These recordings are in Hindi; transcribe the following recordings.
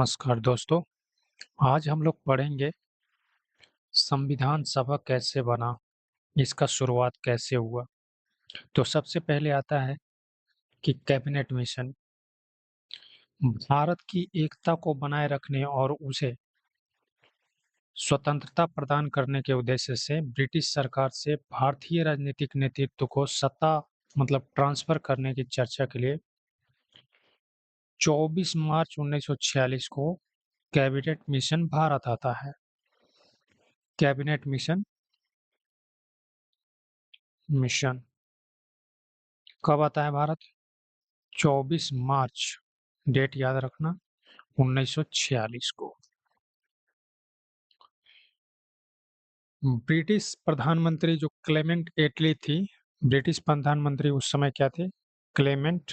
नमस्कार दोस्तों, आज हम लोग पढ़ेंगे संविधान सभा कैसे बना, इसका शुरुआत कैसे हुआ। तो सबसे पहले आता है कि कैबिनेट मिशन भारत की एकता को बनाए रखने और उसे स्वतंत्रता प्रदान करने के उद्देश्य से ब्रिटिश सरकार से भारतीय राजनीतिक नेतृत्व को सत्ता ट्रांसफर करने की चर्चा के लिए 24 मार्च 1946 को कैबिनेट मिशन भारत आता है। कैबिनेट मिशन मिशन कब आता है भारत? 24 मार्च, डेट याद रखना, 1946 को। ब्रिटिश प्रधानमंत्री जो क्लेमेंट एटली थी, ब्रिटिश प्रधानमंत्री उस समय क्या थे? क्लेमेंट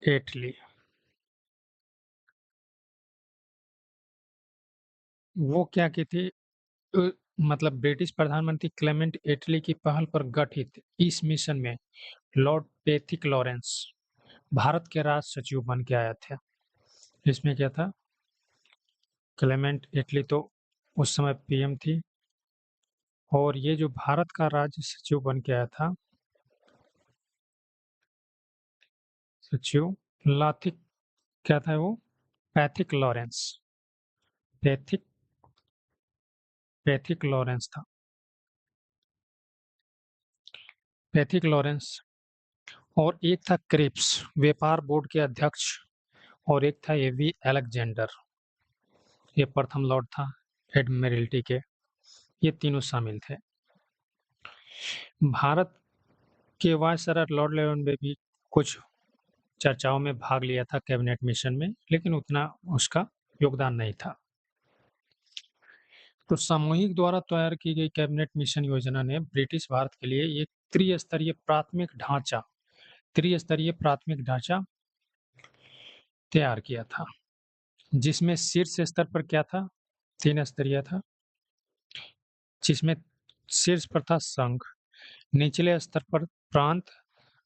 एटली। वो क्या की थी? अ, ब्रिटिश प्रधानमंत्री क्लेमेंट एटली की पहल पर गठित इस मिशन में लॉर्ड पैथिक लॉरेंस भारत के राज सचिव बन के आया था। इसमें क्या था? क्लेमेंट एटली तो उस समय पीएम थी और ये जो भारत का राज्य सचिव बन के आया था, सचिव लाथिक, क्या था वो? Pethick Lawrence. Pethick Pethick Lawrence था। Pethick Lawrence. और एक था क्रिप्स, व्यापार बोर्ड के अध्यक्ष। और एक था एवी अलेक्जेंडर, ये प्रथम लॉर्ड था एडमिरल्टी के। ये तीनों शामिल थे। भारत के वायसराय लॉर्ड लेवन ने भी कुछ चर्चाओं में भाग लिया था कैबिनेट मिशन में, लेकिन उतना उसका योगदान नहीं था। तो सामूहिक द्वारा तैयार की गई कैबिनेट मिशन योजना ने ब्रिटिश भारत के लिए एक त्रिस्तरीय प्राथमिक ढांचा तैयार किया था, जिसमें शीर्ष स्तर पर क्या था? 3 स्तरीय था, जिसमें शीर्ष पर था संघ, निचले स्तर पर प्रांत,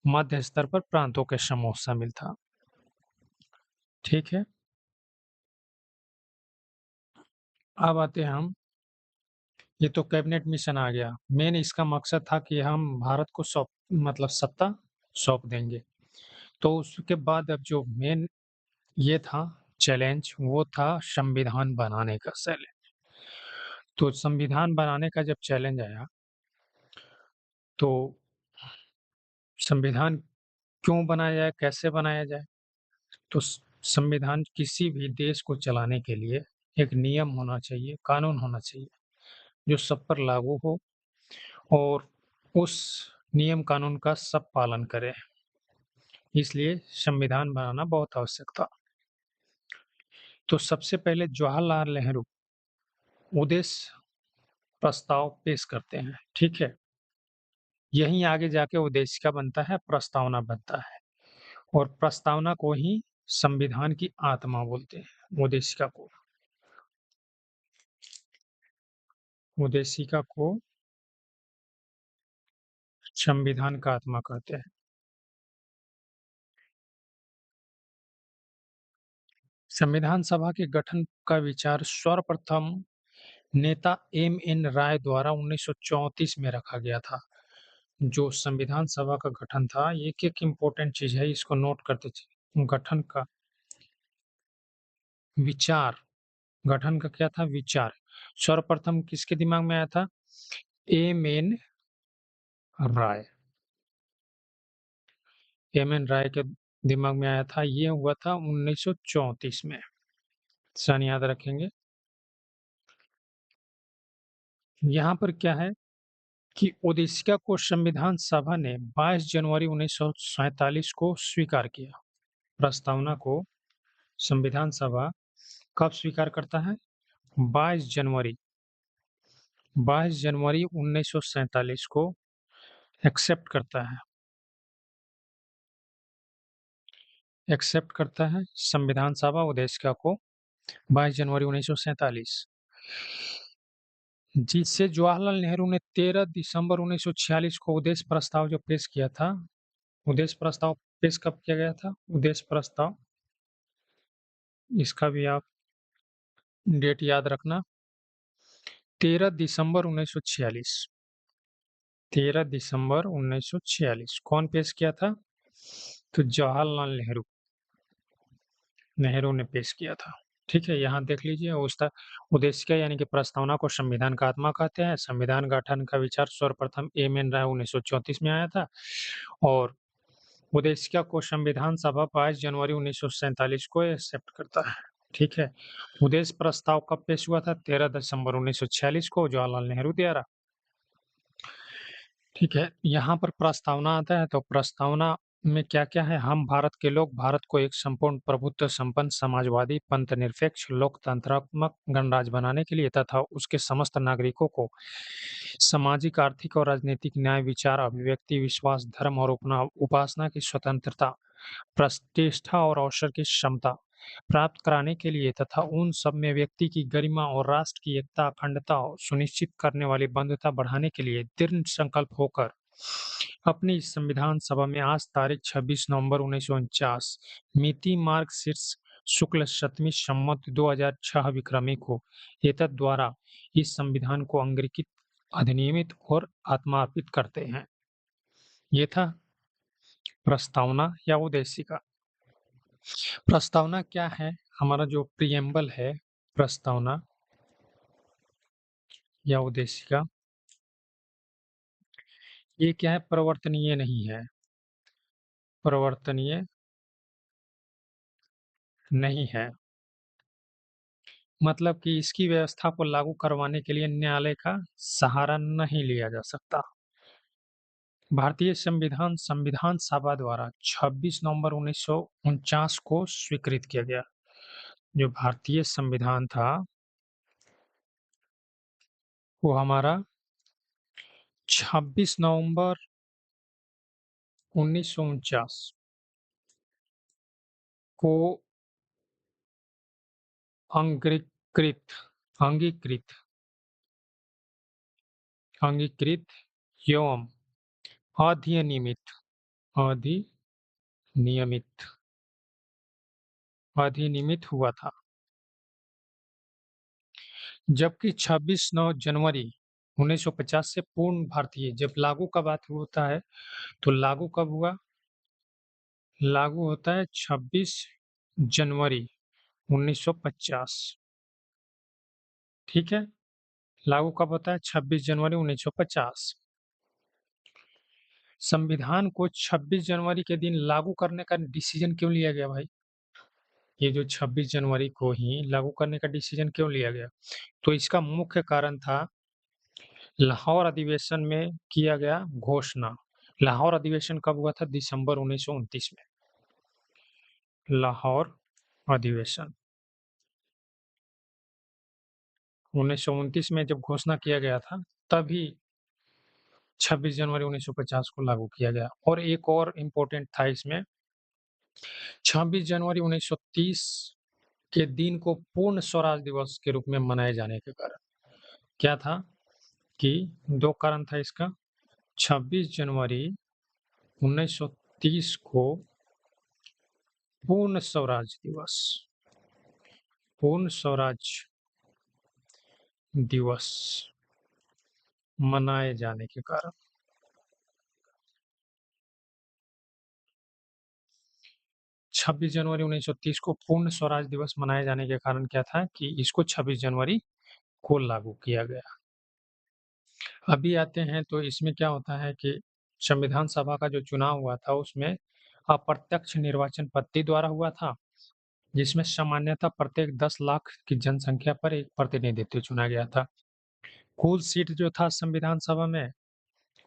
मध्य स्तर पर प्रांतों के समूह शामिल था। ठीक है। अब आते हैं हम, ये तो कैबिनेट मिशन आ गया। मेन इसका मकसद था कि हम भारत को सत्ता सौंप देंगे। तो उसके बाद अब जो मेन ये था चैलेंज, वो था संविधान बनाने का चैलेंज। तो संविधान बनाने का जब चैलेंज आया, तो संविधान क्यों बनाया जाए, कैसे बनाया जाए? तो संविधान किसी भी देश को चलाने के लिए एक नियम होना चाहिए, कानून होना चाहिए, जो सब पर लागू हो और उस नियम कानून का सब पालन करे। इसलिए संविधान बनाना बहुत आवश्यक था। तो सबसे पहले जवाहरलाल नेहरू उद्देश्य प्रस्ताव पेश करते हैं। ठीक है। यहीं आगे जाके उद्देशिका बनता है, प्रस्तावना बनता है, और प्रस्तावना को ही संविधान की आत्मा बोलते हैं। उद्देशिका को संविधान का आत्मा कहते हैं। संविधान सभा के गठन का विचार सर्वप्रथम नेता एम.एन. राय द्वारा 1934 में रखा गया था। जो संविधान सभा का गठन था, एक-एक इम्पोर्टेंट चीज है, इसको नोट करते चलिए। विचार गठन का क्या था? विचार सर्वप्रथम किसके दिमाग में आया था? एम.एन. राय। एम.एन. राय के दिमाग में आया था। ये हुआ था 1934 में। सन याद रखेंगे। यहाँ पर क्या है कि उद्देशिका को संविधान सभा ने 22 जनवरी 1947 को स्वीकार किया। प्रस्तावना को संविधान सभा कब स्वीकार करता है? 22 जनवरी 1947 को एक्सेप्ट करता है। संविधान सभा उद्देशिका को 22 जनवरी 1947, जिससे जवाहरलाल नेहरू ने 13 दिसंबर 1946 को उद्देश्य प्रस्ताव जो पेश किया था। उद्देश्य प्रस्ताव पेश कब किया गया था? उद्देश्य प्रस्ताव इसका भी आप डेट याद रखना। 13 दिसंबर 1946। 13 दिसंबर 1946 कौन पेश किया था? तो जवाहरलाल नेहरू ने पेश किया था। ठीक है, यहाँ देख लीजिए उसका उद्देशिका यानी कि प्रस्तावना को संविधान का आत्मा कहते हैं। संविधान गठन का विचार सर्वप्रथम एम.एन. राय 1934 में आया था और उद्देशिका को संविधान सभा 22 जनवरी 1947 को एक्सेप्ट करता है। ठीक है, उद्देश्य प्रस्ताव कब पेश हुआ था? 13 दिसंबर 1946 को जवाहरलाल नेहरू द्वारा। ठीक है, यहाँ पर प्रस्तावना आता है तो प्रस्तावना में क्या-क्या है? हम भारत के लोग भारत को एक संपूर्ण प्रभुत्व संपन्न समाजवादी पंथनिरपेक्ष लोकतंत्रात्मक गणराज्य बनाने के लिए तथा उसके समस्त नागरिकों को सामाजिक, आर्थिक और राजनीतिक न्याय, विचार, अभिव्यक्ति, विश्वास, धर्म और उपासना की स्वतंत्रता, प्रतिष्ठा और अवसर की क्षमता प्राप्त कराने के लिए तथा उन सब में व्यक्ति की गरिमा और राष्ट्र की एकता, अखंडता सुनिश्चित करने वाली बंधुता बढ़ाने के लिए दृढ़ संकल्प होकर अपनी इस संविधान सभा में आज तारीख 26 नवंबर 1949 मिति मार्ग शीर्ष शुक्ल सप्तमी संवत 2006 विक्रमी को एतद द्वारा इस संविधान को अंगीकृत, अधिनियमित और आत्मार्पित करते हैं। ये था प्रस्तावना या उद्देशिका। प्रस्तावना क्या है? हमारा जो प्रिएम्बल है, प्रस्तावना या उद्देशिका, ये क्या है? परिवर्तनीय नहीं है। परिवर्तनीय नहीं है। मतलब कि इसकी व्यवस्था को लागू करवाने के लिए न्यायालय का सहारा नहीं लिया जा सकता। भारतीय संविधान संविधान सभा द्वारा 26 नवंबर 1949 को स्वीकृत किया गया। जो भारतीय संविधान था वो हमारा 26 नवंबर 1949 को अंगीकृत अंगीकृत अंगीकृत एवं अधिनियमित अधिनियमित अधिनियमित हुआ था। जबकि 26 9 जनवरी 1950 से पूर्ण भारतीय जब लागू का बात होता है तो लागू कब हुआ? लागू होता है 26 जनवरी 1950। ठीक है, लागू कब होता है? 26 जनवरी 1950। संविधान को 26 जनवरी के दिन लागू करने का डिसीजन क्यों लिया गया भाई? ये जो 26 जनवरी को ही लागू करने का डिसीजन क्यों लिया गया? तो इसका मुख्य कारण था लाहौर अधिवेशन में किया गया घोषणा। लाहौर अधिवेशन कब हुआ था? दिसंबर 1929 में। लाहौर अधिवेशन 1929 में जब घोषणा किया गया था तभी 26 जनवरी 1950 को लागू किया गया। और एक और इम्पोर्टेंट था इसमें, 26 जनवरी 1930 के दिन को पूर्ण स्वराज दिवस के रूप में मनाए जाने के कारण क्या था कि दो कारण था इसका। 26 जनवरी 1930 को पूर्ण स्वराज दिवस मनाए जाने के कारण 26 जनवरी 1930 को पूर्ण स्वराज दिवस मनाए जाने के कारण क्या था कि इसको 26 जनवरी को लागू किया गया। अभी आते हैं तो इसमें क्या होता है कि संविधान सभा का जो चुनाव हुआ था उसमें अप्रत्यक्ष निर्वाचन पद्धति द्वारा हुआ था, जिसमें सामान्यतः प्रत्येक 10 लाख की जनसंख्या पर एक प्रतिनिधित्व चुना गया था। कुल सीट जो था संविधान सभा में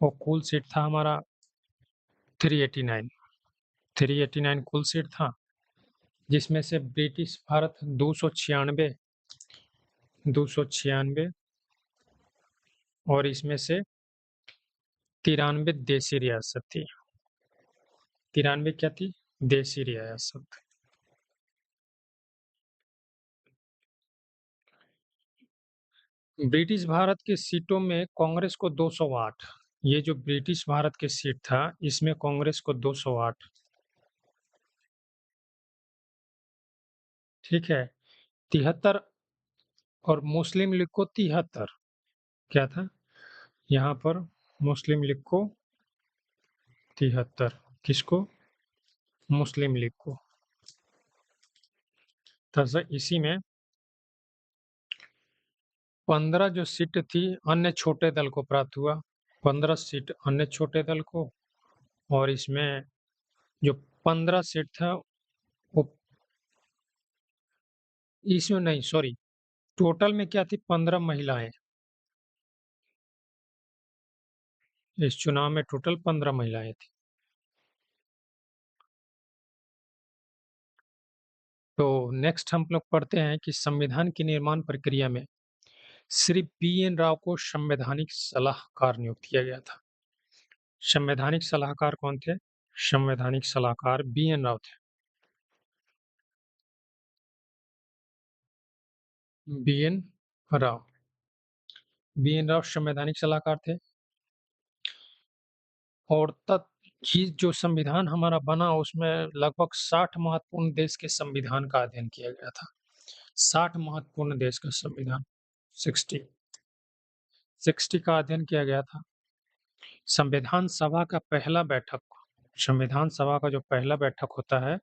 वो कुल सीट था हमारा 389 389 कुल सीट था, जिसमें से ब्रिटिश भारत 296 और इसमें से 93 देशी रियासत थी। 93 क्या थी? देशी रियासत। ब्रिटिश भारत की सीटों में कांग्रेस को 208। ये जो ब्रिटिश भारत की सीट था इसमें कांग्रेस को 208। ठीक है? 73 और मुस्लिम लीग को 73 क्या था? यहाँ पर मुस्लिम लीग को 73 किसको? मुस्लिम लीग को। तो इसी में 15 जो सीट थी अन्य छोटे दल को प्राप्त हुआ, 15 सीट अन्य छोटे दल को, और इसमें जो 15 सीट था वो इसमें नहीं, सॉरी, टोटल में क्या थी, 15 महिलाएं। इस चुनाव में टोटल 15 महिलाएं थी। तो नेक्स्ट हम लोग पढ़ते हैं कि संविधान की निर्माण प्रक्रिया में श्री पी.एन. राव को संवैधानिक सलाहकार नियुक्त किया गया था। संवैधानिक सलाहकार कौन थे? संवैधानिक सलाहकार बी.एन. राव थे। बी.एन. राव, बी.एन. राव संवैधानिक सलाहकार थे। और तब ये जो संविधान हमारा बना उसमें लगभग 60 महत्वपूर्ण देश के संविधान का अध्ययन किया गया था। 60 महत्वपूर्ण देश का संविधान, 60 का अध्ययन किया गया था। संविधान सभा का पहला बैठक, संविधान सभा का जो पहला बैठक होता है,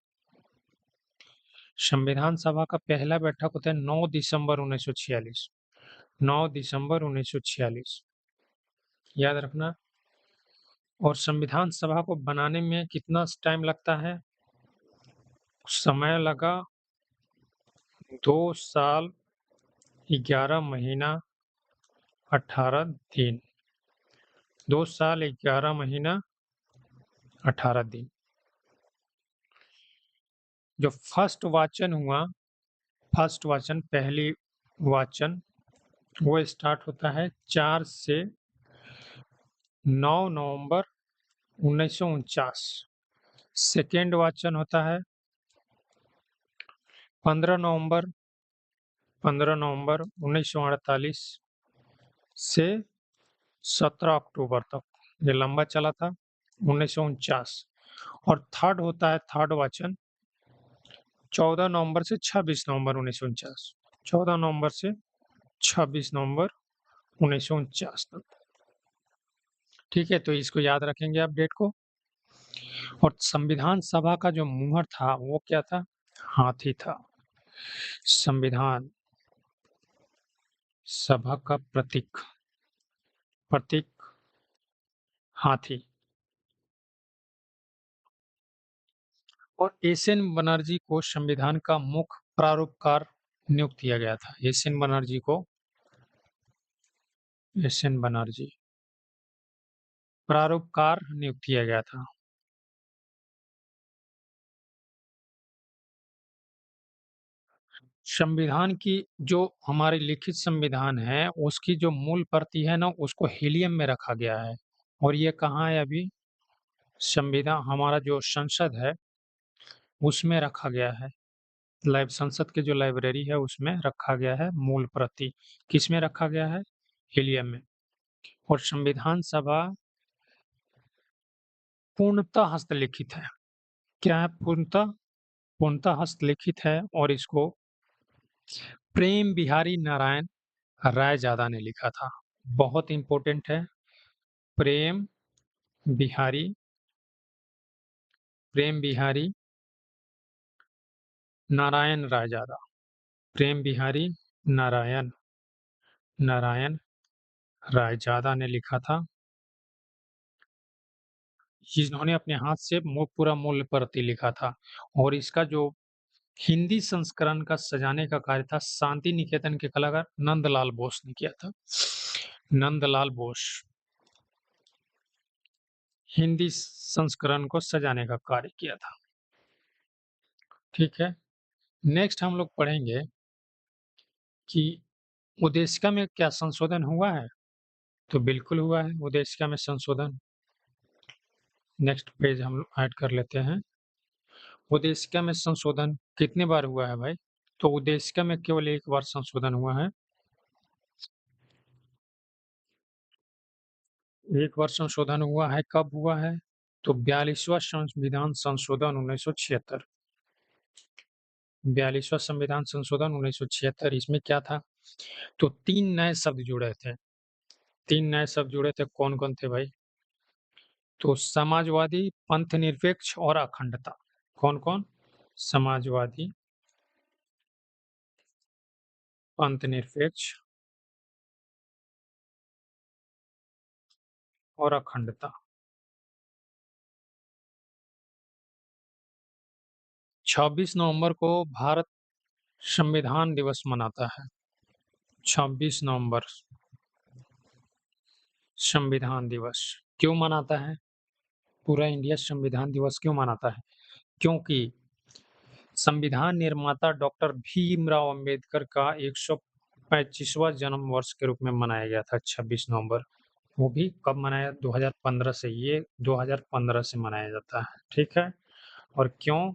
संविधान सभा का पहला बैठक होता है 9 दिसंबर 1946, 9 दिसंबर 1946, याद रखना। और संविधान सभा को बनाने में कितना टाइम लगता है? समय लगा 2 साल 11 महीना 18 दिन, 2 साल 11 महीना 18 दिन। जो फर्स्ट वाचन हुआ, फर्स्ट वाचन, पहली वाचन, वो स्टार्ट होता है 4 से 9 नवंबर 1949। सेकेंड वाचन होता है 15 नवंबर 1948 से 17 अक्टूबर तक, ये लंबा चला था 1949। और थर्ड होता है थर्ड वाचन 14 नवंबर से 26 नवंबर 1949, 14 नवंबर से 26 नवंबर 1949 तक। ठीक है, तो इसको याद रखेंगे आप डेट को। और संविधान सभा का जो मुहर था वो क्या था? हाथी था। संविधान सभा का प्रतीक, प्रतीक हाथी। और एस.एन. बनर्जी को संविधान का मुख्य प्रारूपकार नियुक्त किया गया था। एस.एन. बनर्जी को, एस.एन. बनर्जी प्रारूपकार नियुक्त किया गया था। संविधान की जो हमारी लिखित संविधान है उसकी जो मूल प्रति है ना, उसको हीलियम में रखा गया है। और ये कहाँ है अभी? संविधान हमारा जो संसद है उसमें रखा गया है। संसद के जो लाइब्रेरी है उसमें रखा गया है मूल प्रति। किसमें रखा गया है? हीलियम में। और संविधान सभा पूर्णतः हस्तलिखित है। क्या है? पूर्णतः, पूर्णतः हस्तलिखित है। और इसको प्रेम बिहारी नारायण रायजादा ने लिखा था। बहुत इंपॉर्टेंट है। प्रेम बिहारी, प्रेम बिहारी नारायण रायजादा, प्रेम बिहारी नारायण, नारायण रायजादा ने लिखा था। जिन्होंने अपने हाथ से पूरा मूल प्रति लिखा था। और इसका जो हिंदी संस्करण का सजाने का कार्य था शांति निकेतन के कलाकार नंदलाल बोस ने किया था। नंदलाल बोस हिंदी संस्करण को सजाने का कार्य किया था। ठीक है, नेक्स्ट हम लोग पढ़ेंगे कि उद्देशिका में क्या संशोधन हुआ है? तो बिल्कुल हुआ है उद्देशिका में संशोधन। नेक्स्ट पेज हम ऐड कर लेते हैं। उद्देशिका में संशोधन कितने बार हुआ है भाई? तो उद्देशिका में केवल एक बार संशोधन हुआ है। एक बार संशोधन हुआ है। कब हुआ है? तो 42वां संविधान संशोधन 1976। 42वां संविधान संशोधन 1976, इसमें क्या था? तो 3 नए शब्द जुड़े थे। 3 नए शब्द जुड़े थे, कौन-कौन थे भाई? तो समाजवादी, पंथनिरपेक्ष और अखंडता। कौन-कौन? समाजवादी, पंथनिरपेक्ष और अखंडता। 26 नवंबर को भारत संविधान दिवस मनाता है। 26 नवंबर संविधान दिवस क्यों मनाता है? पूरा इंडिया संविधान दिवस क्यों मनाता है? क्योंकि संविधान निर्माता डॉक्टर भीमराव अंबेडकर का 125वां जन्म वर्ष के रूप में मनाया गया था 26 नवंबर। वो भी कब मनाया? 2015 से। ये 2015 से मनाया जाता है, ठीक है? और क्यों?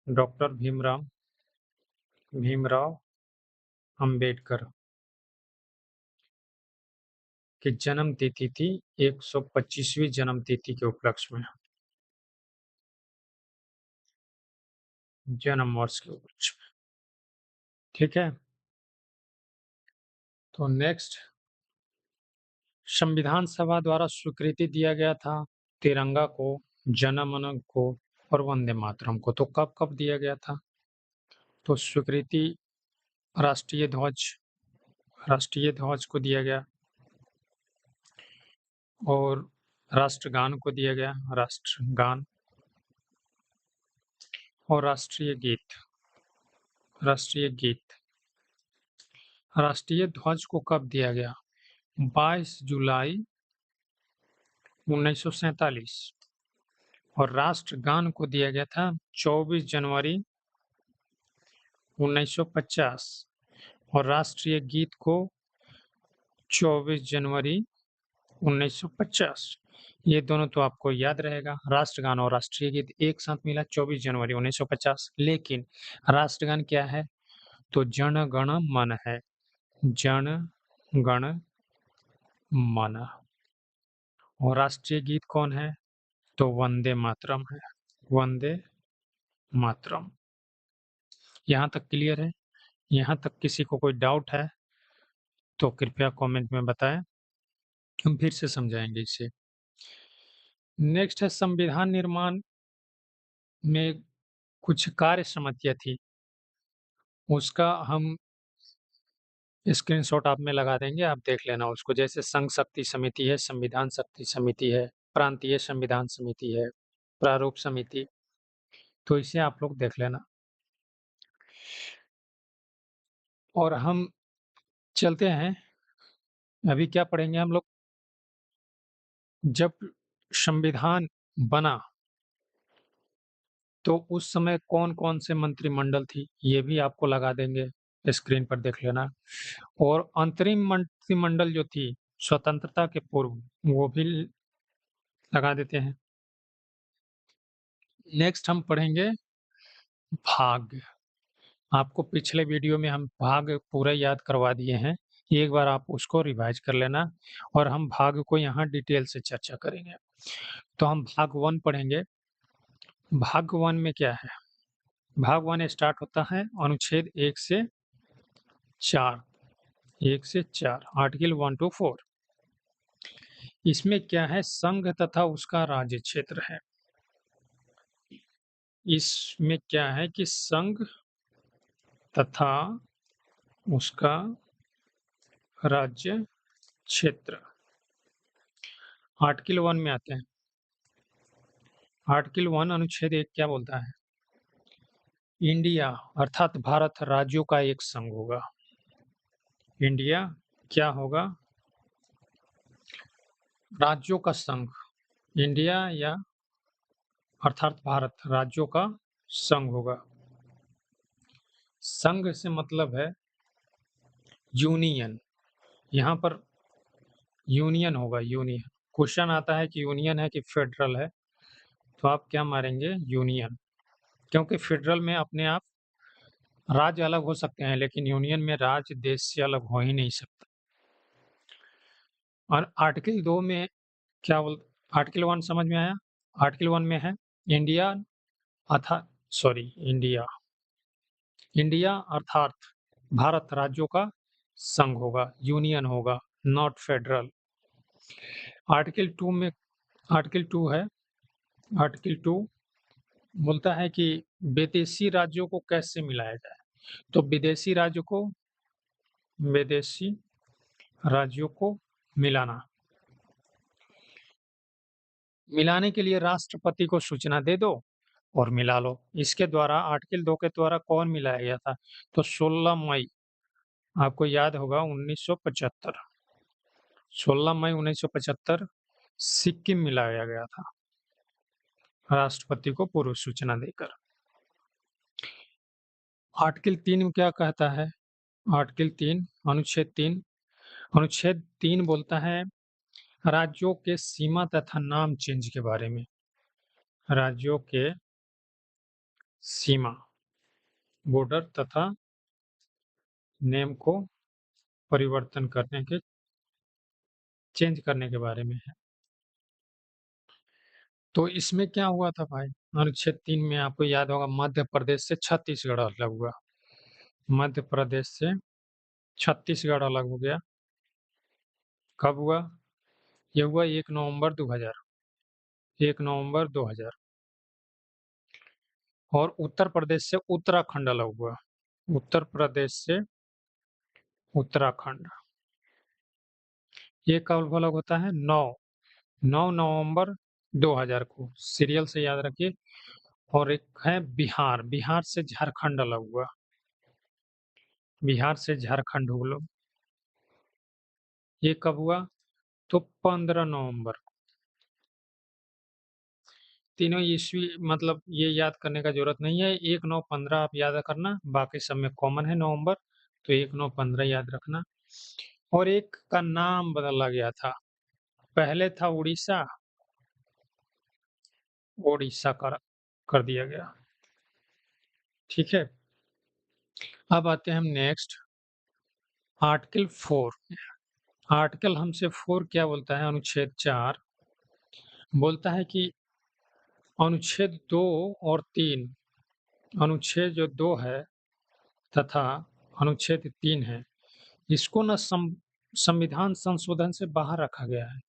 डॉक्टर भीमराव अंबेडकर की जन्म तिथि थी 125वीं जन्म तिथि के उपलक्ष्य में, जन्म वर्ष के उपलक्ष्य में, ठीक है? तो नेक्स्ट, संविधान सभा द्वारा स्वीकृति दिया गया था तिरंगा को, जनगण को और वंदे मातरम को। तो कब-कब दिया गया था? तो स्वीकृति राष्ट्रीय ध्वज को दिया गया और राष्ट्रगान को दिया गया, राष्ट्रगान और राष्ट्रीय गीत। राष्ट्रीय ध्वज को कब दिया गया? 22 जुलाई 1947 और राष्ट्रगान को दिया गया था 24 जनवरी 1950 और राष्ट्रीय गीत को 24 जनवरी 1950। ये दोनों तो आपको याद रहेगा। राष्ट्रगान और राष्ट्रीय गीत एक साथ मिला 24 जनवरी 1950। लेकिन राष्ट्रगान क्या है? तो जन गण मन है। जन गण मन। और राष्ट्रीय गीत कौन है? तो वंदे मातरम है। वंदे मातरम। यहाँ तक क्लियर है? यहाँ तक किसी को कोई डाउट है तो कृपया कमेंट में बताएं, हम फिर से समझाएंगे इसे। नेक्स्ट है, संविधान निर्माण में कुछ कार्य समितियां थी, उसका हम स्क्रीनशॉट आप में लगा देंगे, आप देख लेना उसको। जैसे संघ शक्ति समिति है, संविधान शक्ति समिति है, प्रांतीय संविधान समिति है, प्रारूप समिति, तो इसे आप लोग देख लेना। और हम चलते हैं, अभी क्या पढ़ेंगे हम लोग? जब संविधान बना तो उस समय कौन-कौन से मंत्रिमंडल थी, ये भी आपको लगा देंगे, स्क्रीन पर देख लेना। और अंतरिम मंत्रिमंडल जो थी स्वतंत्रता के पूर्व, वो भी लगा देते हैं। नेक्स्ट हम पढ़ेंगे भाग। आपको पिछले वीडियो में हम भाग पूरा याद करवा दिए हैं, एक बार आप उसको रिवाइज कर लेना और हम भाग को यहाँ डिटेल से चर्चा करेंगे। तो हम भाग 1 पढ़ेंगे। भाग 1 में क्या है? भाग 1 स्टार्ट होता है अनुच्छेद 1 से 4, आर्टिकल 1 टू 4। इसमें क्या है? संघ तथा उसका राज्य क्षेत्र है। इसमें क्या है कि संघ तथा उसका राज्य क्षेत्र। आर्टिकल 1 में आते हैं। आर्टिकल 1 अनुच्छेद 1 क्या बोलता है? इंडिया अर्थात भारत राज्यों का एक संघ होगा। इंडिया क्या होगा? राज्यों का संघ। इंडिया या अर्थात भारत राज्यों का संघ होगा। संघ से मतलब है यूनियन। यहाँ पर यूनियन होगा, यूनियन। क्वेश्चन आता है कि यूनियन है कि फेडरल है, तो आप क्या मारेंगे? यूनियन। क्योंकि फेडरल में अपने आप राज्य अलग हो सकते हैं, लेकिन यूनियन में राज्य देश से अलग हो ही नहीं सकता। और आर्टिकल 2 में क्या बोल, आर्टिकल 1 समझ में आया? आर्टिकल 1 में है इंडिया अथा इंडिया इंडिया अर्थात भारत राज्यों का संघ होगा, यूनियन होगा, नॉट फेडरल। आर्टिकल 2 में आर्टिकल 2 है, आर्टिकल 2 बोलता है कि विदेशी राज्यों को कैसे मिलाया जाए। तो विदेशी राज्यों को मिलाना, मिलाने के लिए राष्ट्रपति को सूचना दे दो और मिला लो। इसके द्वारा आर्टिकल 2 के द्वारा कौन मिलाया गया था? तो 16 मई, आपको याद होगा 1975, 16 मई 1975 सिक्किम मिलाया गया था राष्ट्रपति को पूर्व सूचना देकर। आर्टिकल 3 में क्या कहता है? आर्टिकल 3 अनुच्छेद 3 बोलता है राज्यों के सीमा तथा नाम चेंज के बारे में। राज्यों के सीमा, बॉर्डर तथा नेम को परिवर्तन करने के, चेंज करने के बारे में है। तो इसमें क्या हुआ था भाई? अनुच्छेद 3 में आपको याद होगा मध्य प्रदेश से छत्तीसगढ़ अलग हुआ। मध्य प्रदेश से छत्तीसगढ़ अलग हो गया। कब हुआ? ये हुआ 1 नवंबर 2000, 1 नवंबर 2000। और उत्तर प्रदेश से उत्तराखंड अलग हुआ। उत्तर प्रदेश से उत्तराखंड, ये कब अलग होता है? 9 नवंबर 2000 को, सीरियल से याद रखिए। और एक है बिहार, बिहार से झारखंड अलग हुआ। बिहार से झारखंड हुआ, ये कब हुआ? तो 15 नवंबर। तीनों ईस्वी, मतलब ये याद करने का जरूरत नहीं है, 1 9 15 आप याद करना, बाकी सब में कॉमन है नवंबर, तो 1 9 15 याद रखना। और एक का नाम बदला गया था, पहले था उड़ीसा, ओडिशा कर दिया गया। ठीक है, अब आते हैं हम नेक्स्ट, आर्टिकल 4। आर्टिकल हमसे 4 क्या बोलता है? अनुच्छेद 4 बोलता है कि अनुच्छेद 2 और 3, अनुच्छेद जो 2 है तथा अनुच्छेद 3 है, इसको न संविधान संशोधन से बाहर रखा गया है।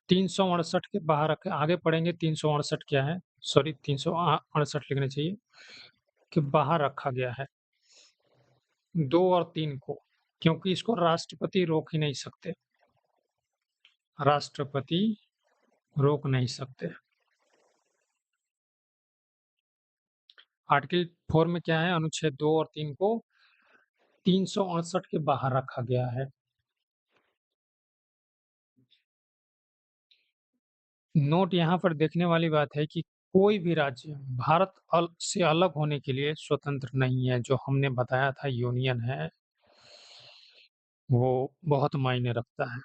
368 के बाहर रखे, आगे पढ़ेंगे 368 क्या है, सॉरी 368 लिखना चाहिए, कि बाहर रखा गया है 2 और 3 को, क्योंकि इसको राष्ट्रपति रोक ही नहीं सकते, राष्ट्रपति रोक नहीं सकते। आर्टिकल 4 में क्या है? अनुच्छेद 2 और 3 को 368 के बाहर रखा गया है। नोट यहाँ पर देखने वाली बात है कि कोई भी राज्य भारत से अलग होने के लिए स्वतंत्र नहीं है। जो हमने बताया था यूनियन है, वो बहुत मायने रखता है।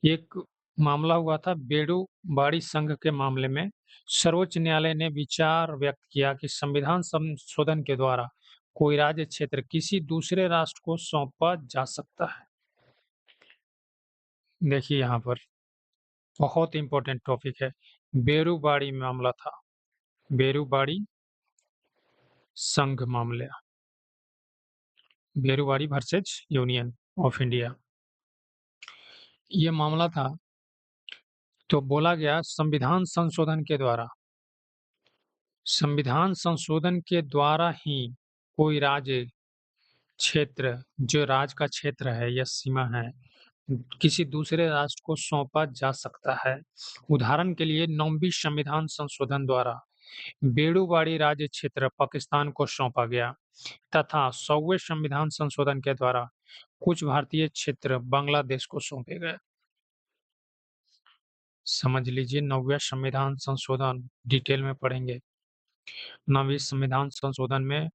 एक मामला हुआ था बेड़ूबाड़ी संघ के मामले में, सर्वोच्च न्यायालय ने विचार व्यक्त किया कि संविधान संशोधन के द्वारा कोई राज्य क्षेत्र किसी दूसरे राष्ट्र को सौंपा जा सकता है। देखिए यहाँ पर बहुत इंपॉर्टेंट टॉपिक है, बेड़ूबाड़ी मामला था, बेड़ूबाड़ी संघ मामले, बेड़ूबाड़ी वर्सेज यूनियन ऑफ इंडिया, ये मामला था। तो बोला गया संविधान संशोधन के द्वारा ही कोई राज्य क्षेत्र, जो राज्य का क्षेत्र है या सीमा है, किसी दूसरे राष्ट्र को सौंपा जा सकता है। उदाहरण के लिए 9वीं संविधान संशोधन द्वारा बेड़ूबाड़ी राज्य क्षेत्र पाकिस्तान को सौंपा गया तथा 100वें संविधान संशोधन के द्वारा कुछ भारतीय क्षेत्र बांग्लादेश को सौंपे गए। समझ लीजिए, 9वें संविधान संशोधन डिटेल में पढ़ेंगे। 9वीं संविधान संशोधन में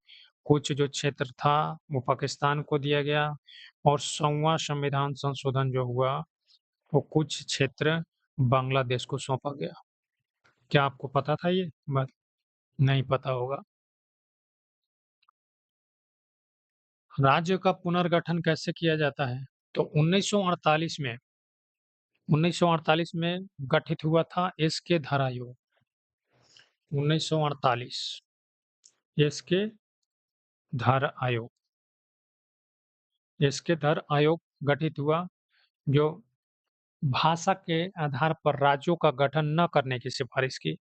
कुछ जो क्षेत्र था वो पाकिस्तान को दिया गया, और 100वां संविधान संशोधन जो हुआ वो कुछ क्षेत्र बांग्लादेश को सौंपा गया। क्या आपको पता था ये बात? नहीं पता होगा। राज्य का पुनर्गठन कैसे किया जाता है? तो 1948 में गठित हुआ था एसके धर आयोग। 1948 एसके धर आयोग। इसके धर आयोग गठित हुआ जो भाषा के आधार पर राज्यों का गठन न करने की सिफारिश की।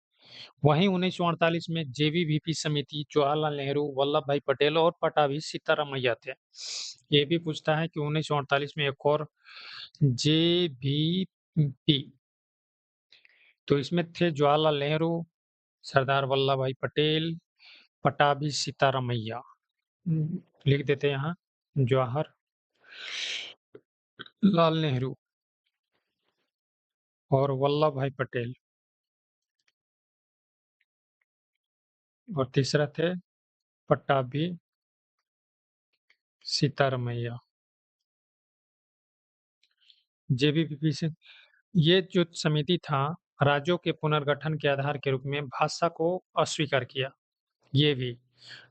वहीं 1948 में जेवीवीपी समिति जवाहरलाल नेहरू, वल्लभ भाई पटेल और पटाभी सीतारामैया थे। ये भी पूछता है कि 1948 में एक और जेवीपी, तो इसमें थे जवाहरलाल नेहरू, सरदार वल्लभ भाई पटेल, पटाभी सीतारामैया। लिख देते हैं यहाँ जवाहर लाल नेहरू और वल्लभ भाई पटेल, और तीसरा थे पट्टाभी सीतारामैया। जेबीपी से ये जो समिति था, राज्यों के पुनर्गठन के आधार के रूप में भाषा को अस्वीकार किया। ये भी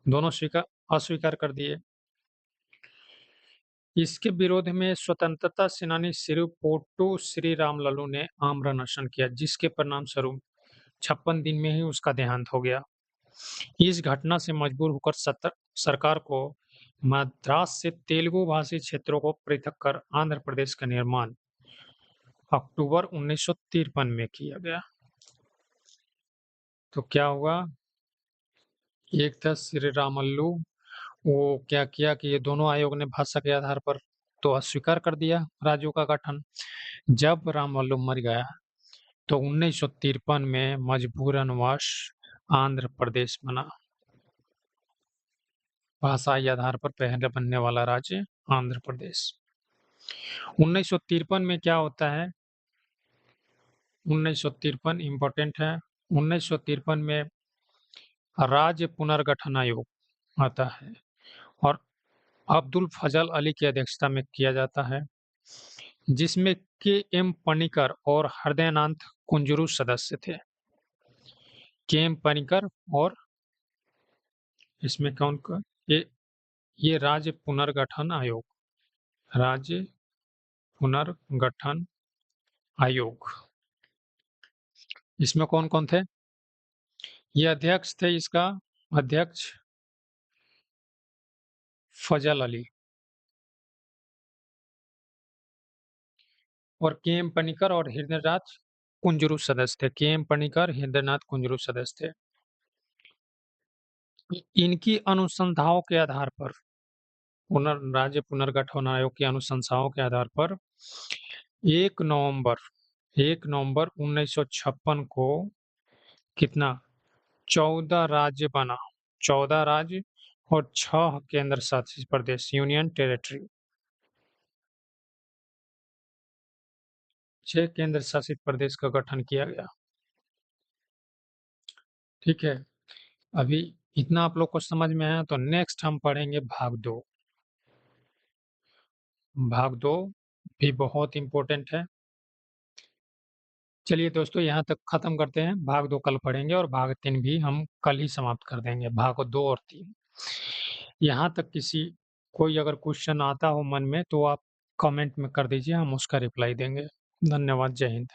दोनों अस्वीकार कर दिए। इसके विरोध में स्वतंत्रता सेनानी श्री पोटू श्री रामलालू ने आमरण अनशन किया, जिसके परिणाम स्वरूप 56 दिन में ही उसका देहांत हो गया। इस घटना से मजबूर होकर सरकार को मद्रास से तेलुगु भाषी क्षेत्रों को पृथक कर आंध्र प्रदेश का निर्माण अक्टूबर 1953 में किया गया। तो क्या हुआ, एक था श्री रामल्लू, वो क्या किया कि ये दोनों आयोग ने भाषा के आधार पर तो अस्वीकार कर दिया राज्यों का गठन। जब रामल्लू मर गया तो 1953 में मजबूरन वश आंध्र प्रदेश बना। भाषाई आधार पर पहले बनने वाला राज्य आंध्र प्रदेश। 1953 में क्या होता है, 1953 इंपॉर्टेंट है। 1953 में राज्य पुनर्गठन आयोग आता है और अब्दुल फजल अली की अध्यक्षता में किया जाता है, जिसमें के एम पनिकर और हृदयनाथ कुंजरू सदस्य थे। के एम पनिकर और इसमें कौन का ये राज्य पुनर्गठन आयोग, राज्य पुनर्गठन आयोग, इसमें कौन कौन थे, ये अध्यक्ष थे, इसका अध्यक्ष फजल अली और के एम पनिकर और हृदयनाथ कुंजरू सदस्य थे। के एम पनिकर, हृदयनाथ कुंजरू सदस्य थे। इनकी अनुसंधानों के आधार पर राज्य पुनर्गठन आयोग की अनुशंसाओं के आधार पर 1 नवंबर 1956 को कितना 14 राज्य बना, 14 राज्य और 6 केंद्र शासित प्रदेश, यूनियन टेरिटरी, 6 केंद्र शासित प्रदेश का गठन किया गया। ठीक है, अभी इतना आप लोग को समझ में आया, तो नेक्स्ट हम पढ़ेंगे भाग 2। भाग 2 भी बहुत इंपॉर्टेंट है। चलिए दोस्तों, यहाँ तक खत्म करते हैं। भाग 2 कल पढ़ेंगे और भाग 3 भी हम कल ही समाप्त कर देंगे, भाग 2 और 3। यहाँ तक कोई अगर क्वेश्चन आता हो मन में तो आप कमेंट में कर दीजिए, हम उसका रिप्लाई देंगे। धन्यवाद, जय हिंद।